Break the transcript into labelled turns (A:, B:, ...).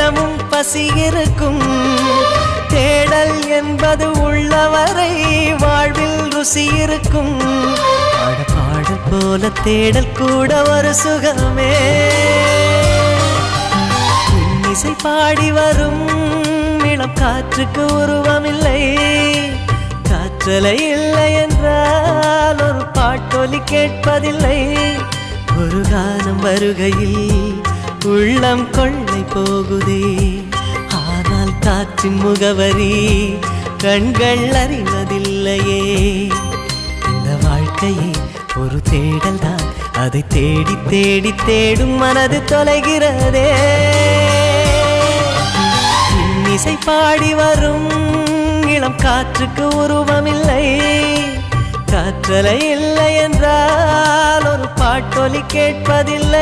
A: தினமும் பசி இருக்கும். தேடல் என்பது உள்ளவரை வாழ்வில் ருசி இருக்கும். பாடல் போல தேடல் கூட ஒரு சுகமே. இசை பாடி வரும் இளம் காற்றுக்கு உருவமில்லை. காற்றலை இல்லை என்றால் ஒரு பாட்டொலி கேட்பதில்லை. ஒரு காலம் வருகையில் உள்ளம் கொள்ளை போகுதே. ஆனால் காற்றின் முகவரி கண்கள் அறிவதில்லையே. இந்த வாழ்க்கையே ஒரு தேடல் தான். அதை தேடி தேடி தேடும் மனது தொலைகிறதே. இசை பாடி வரும் இளம் காற்றுக்கு உருவமில்லை. காற்றலை இல்லை என்றால் ஒரு பாட்டொலி கேட்பதில்லை.